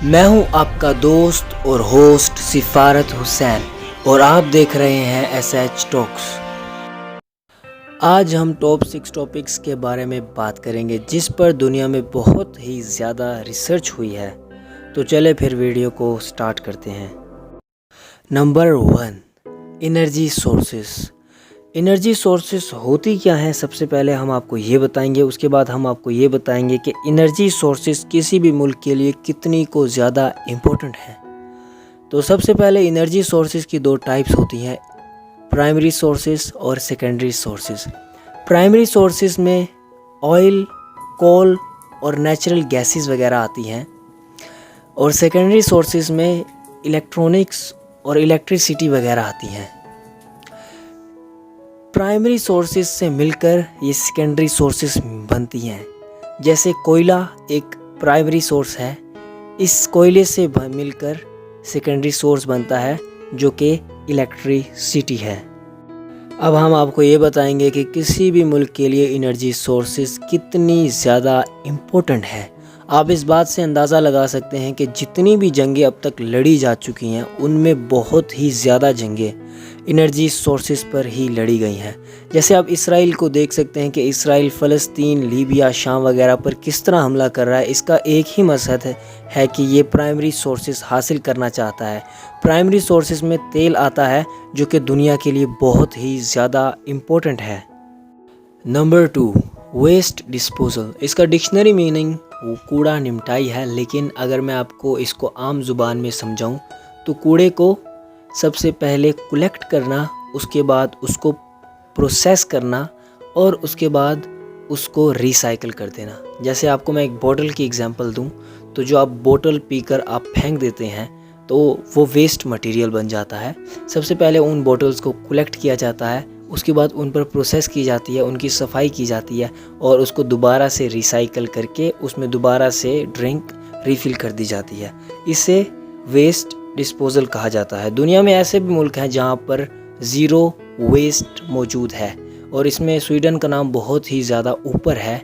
میں ہوں آپ کا دوست اور ہوسٹ سفارت حسین اور آپ دیکھ رہے ہیں ایس ایچ ٹاکس۔ آج ہم ٹاپ 6 ٹاپکس کے بارے میں بات کریں گے جس پر دنیا میں بہت ہی زیادہ ریسرچ ہوئی ہے، تو چلے پھر ویڈیو کو سٹارٹ کرتے ہیں۔ Number 1، energy sources. Energy sources ہوتی کیا ہیں؟ سب سے پہلے ہم آپ کو یہ بتائیں گے، اس کے بعد ہم آپ کو یہ بتائیں گے کہ انرجی سورسز کسی بھی ملک کے لیے کتنی کو زیادہ امپورٹنٹ ہیں۔ تو سب سے پہلے انرجی سورسز کی 2 ٹائپس ہوتی ہیں، پرائمری سورسز اور سیکنڈری سورسز۔ پرائمری سورسز میں آئل، کول اور نیچرل گیسز وغیرہ آتی ہیں، اور سیکنڈری سورسز میں الیکٹرونکس اور الیکٹریسٹی وغیرہ آتی ہیں۔ پرائمری سورسز سے مل کر یہ سیکنڈری سورسز بنتی ہیں، جیسے کوئلہ ایک پرائمری سورس ہے، اس کوئلے سے مل کر سیکنڈری سورس بنتا ہے جو کہ الیکٹریسٹی ہے۔ اب ہم آپ کو یہ بتائیں گے کہ کسی بھی ملک کے لیے انرجی سورسز کتنی زیادہ امپورٹنٹ ہے۔ آپ اس بات سے اندازہ لگا سکتے ہیں کہ جتنی بھی جنگیں اب تک لڑی جا چکی ہیں ان میں بہت ہی زیادہ جنگیں انرجی سورسز پر ہی لڑی گئی ہیں۔ جیسے آپ اسرائیل کو دیکھ سکتے ہیں کہ اسرائیل فلسطین، لیبیا، شام وغیرہ پر کس طرح حملہ کر رہا ہے۔ اس کا ایک ہی مقصد ہے کہ یہ پرائمری سورسز حاصل کرنا چاہتا ہے۔ پرائمری سورسز میں تیل آتا ہے جو کہ دنیا کے لیے بہت ہی زیادہ امپورٹنٹ ہے۔ Number 2، waste disposal. اس کا ڈکشنری میننگ کوڑا نمٹائی ہے، لیکن اگر میں آپ کو اس کو عام زبان میں سمجھاؤں تو کوڑے کو سب سے پہلے کلیکٹ کرنا، اس کے بعد اس کو پروسیس کرنا اور اس کے بعد اس کو ریسائیکل کر دینا۔ جیسے آپ کو میں ایک بوٹل کی اگزامپل دوں تو جو آپ بوٹل پی کر آپ پھینک دیتے ہیں تو وہ ویسٹ مٹیریل بن جاتا ہے۔ سب سے پہلے ان بوٹلز کو کلیکٹ کیا جاتا ہے، اس کے بعد ان پر پروسیس کی جاتی ہے، ان کی صفائی کی جاتی ہے اور اس کو دوبارہ سے ریسائیکل کر کے اس میں دوبارہ سے ڈرنک ریفل کر دی جاتی ہے۔ اسے ویسٹ ڈسپوزل کہا جاتا ہے۔ دنیا میں ایسے بھی ملک ہیں جہاں پر زیرو ویسٹ موجود ہے، اور اس میں سویڈن کا نام بہت ہی زیادہ اوپر ہے۔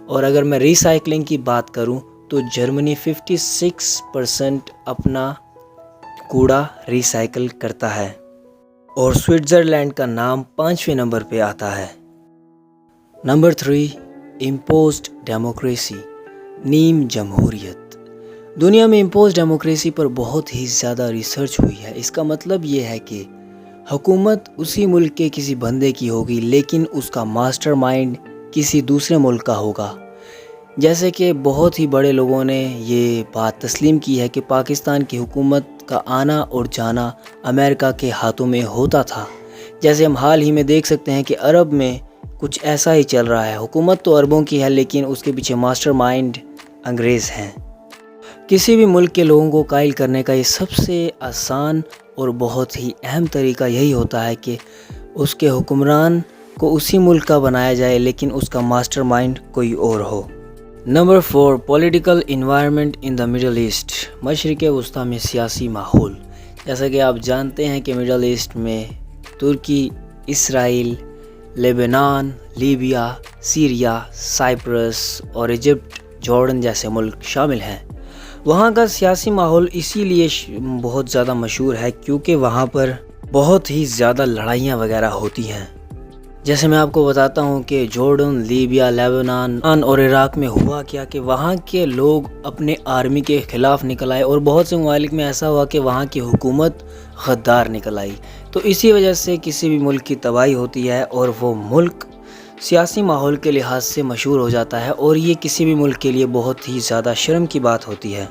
اور اگر میں ریسائیکلنگ کی بات کروں تو جرمنی 56% اپنا کوڑا ریسائیکل کرتا ہے، اور سوئٹزرلینڈ کا نام 5ویں نمبر پہ آتا ہے۔ نمبر 3، امپوزڈ ڈیموکریسی، نیم جمہوریت۔ دنیا میں امپوزڈ ڈیموکریسی پر بہت ہی زیادہ ریسرچ ہوئی ہے۔ اس کا مطلب یہ ہے کہ حکومت اسی ملک کے کسی بندے کی ہوگی لیکن اس کا ماسٹر مائنڈ کسی دوسرے ملک کا ہوگا۔ جیسے کہ بہت ہی بڑے لوگوں نے یہ بات تسلیم کی ہے کہ پاکستان کی حکومت کا آنا اور جانا امریکہ کے ہاتھوں میں ہوتا تھا۔ جیسے ہم حال ہی میں دیکھ سکتے ہیں کہ عرب میں کچھ ایسا ہی چل رہا ہے، حکومت تو عربوں کی ہے لیکن اس کے پیچھے ماسٹر مائنڈ انگریز ہیں۔ کسی بھی ملک کے لوگوں کو قائل کرنے کا یہ سب سے آسان اور بہت ہی اہم طریقہ یہی ہوتا ہے کہ اس کے حکمران کو اسی ملک کا بنایا جائے لیکن اس کا ماسٹر مائنڈ کوئی اور ہو۔ Number 4، political environment in the Middle East. مشرق وسطیٰ میں سیاسی ماحول۔ جیسا کہ آپ جانتے ہیں کہ مڈل ایسٹ میں ترکی، اسرائیل، لیبنان، لیبیا، سیریا، سائپرس اور ایجپٹ، جارڈن جیسے ملک شامل ہیں۔ وہاں کا سیاسی ماحول اسی لیے بہت زیادہ مشہور ہے کیونکہ وہاں پر بہت ہی زیادہ لڑائیاں وغیرہ ہوتی ہیں۔ جیسے میں آپ کو بتاتا ہوں کہ جارڈن، لیبیا، لیبنان اور عراق میں ہوا کیا کہ وہاں کے لوگ اپنے آرمی کے خلاف نکل آئے، اور بہت سے ممالک میں ایسا ہوا کہ وہاں کی حکومت غدار نکل آئی۔ تو اسی وجہ سے کسی بھی ملک کی تباہی ہوتی ہے اور وہ ملک سیاسی ماحول کے لحاظ سے مشہور ہو جاتا ہے، اور یہ کسی بھی ملک کے لیے بہت ہی زیادہ شرم کی بات ہوتی ہے۔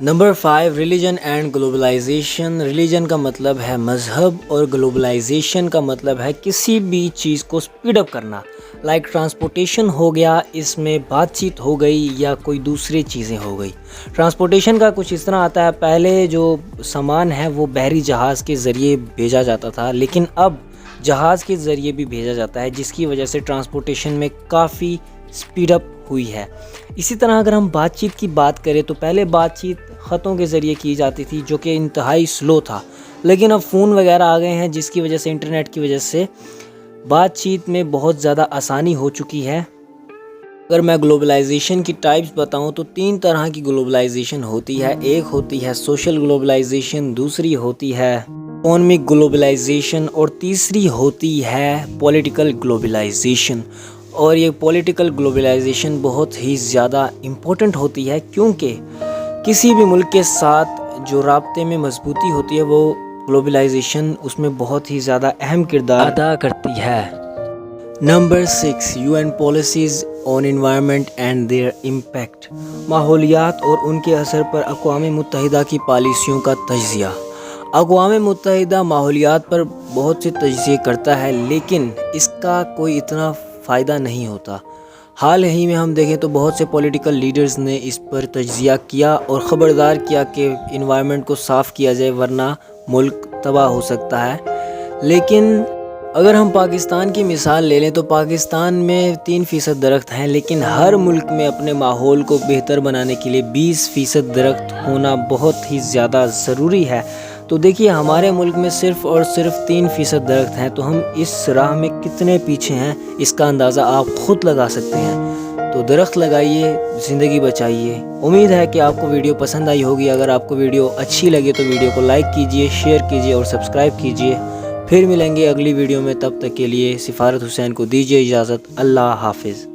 Number 5، religion and globalisation. Religion کا مطلب ہے مذہب اور گلوبلائزیشن کا مطلب ہے کسی بھی چیز کو سپیڈ اپ کرنا۔ لائک ٹرانسپورٹیشن ہو گیا، اس میں بات چیت ہو گئی یا کوئی دوسری چیزیں ہو گئی۔ ٹرانسپورٹیشن کا کچھ اس طرح آتا ہے، پہلے جو سامان ہے وہ بحری جہاز کے ذریعے بھیجا جاتا تھا لیکن اب جہاز کے ذریعے بھی بھیجا جاتا ہے، جس کی وجہ سے ٹرانسپورٹیشن میں کافی سپیڈ اپ ہوئی ہے۔ اسی طرح اگر ہم بات چیت کی بات کریں تو پہلے بات چیت خطوں کے ذریعے کی جاتی تھی جو کہ انتہائی سلو تھا، لیکن اب فون وغیرہ آ گئے ہیں جس کی وجہ سے انٹرنیٹ کی وجہ سے بات چیت میں بہت زیادہ آسانی ہو چکی ہے۔ اگر میں گلوبلائزیشن کی ٹائپس بتاؤں تو 3 طرح کی گلوبلائزیشن ہوتی ہے. ایک ہوتی ہے سوشل گلوبلائزیشن، دوسری ہوتی ہے اکنامک گلوبلائزیشن اور تیسری ہوتی ہے پولیٹیکل گلوبلائزیشن. اور یہ پولیٹیکل گلوبلائزیشن بہت ہی زیادہ امپورٹنٹ ہوتی ہے، کیونکہ کسی بھی ملک کے ساتھ جو رابطے میں مضبوطی ہوتی ہے وہ گلوبلائزیشن اس میں بہت ہی زیادہ اہم کردار ادا کرتی ہے. Number 6، UN policies on environment and their impact. ماحولیات اور ان کے اثر پر اقوام متحدہ کی پالیسیوں کا تجزیہ. اقوام متحدہ ماحولیات پر بہت سے تجزیے کرتا ہے، لیکن اس کا کوئی اتنا فائدہ نہیں ہوتا. حال ہی میں ہم دیکھیں تو بہت سے پولیٹیکل لیڈرز نے اس پر تجزیہ کیا اور خبردار کیا کہ انوائرمنٹ کو صاف کیا جائے ورنہ ملک تباہ ہو سکتا ہے. لیکن اگر ہم پاکستان کی مثال لے لیں تو پاکستان میں 3% درخت ہیں، لیکن ہر ملک میں اپنے ماحول کو بہتر بنانے کے لیے 20% درخت ہونا بہت ہی زیادہ ضروری ہے. تو دیکھیے ہمارے ملک میں صرف اور صرف 3% درخت ہیں، تو ہم اس راہ میں کتنے پیچھے ہیں اس کا اندازہ آپ خود لگا سکتے ہیں. تو درخت لگائیے، زندگی بچائیے. امید ہے کہ آپ کو ویڈیو پسند آئی ہوگی. اگر آپ کو ویڈیو اچھی لگے تو ویڈیو کو لائک کیجئے، شیئر کیجئے اور سبسکرائب کیجئے. پھر ملیں گے اگلی ویڈیو میں، تب تک کے لیے سفارت حسین کو دیجیے اجازت. اللہ حافظ.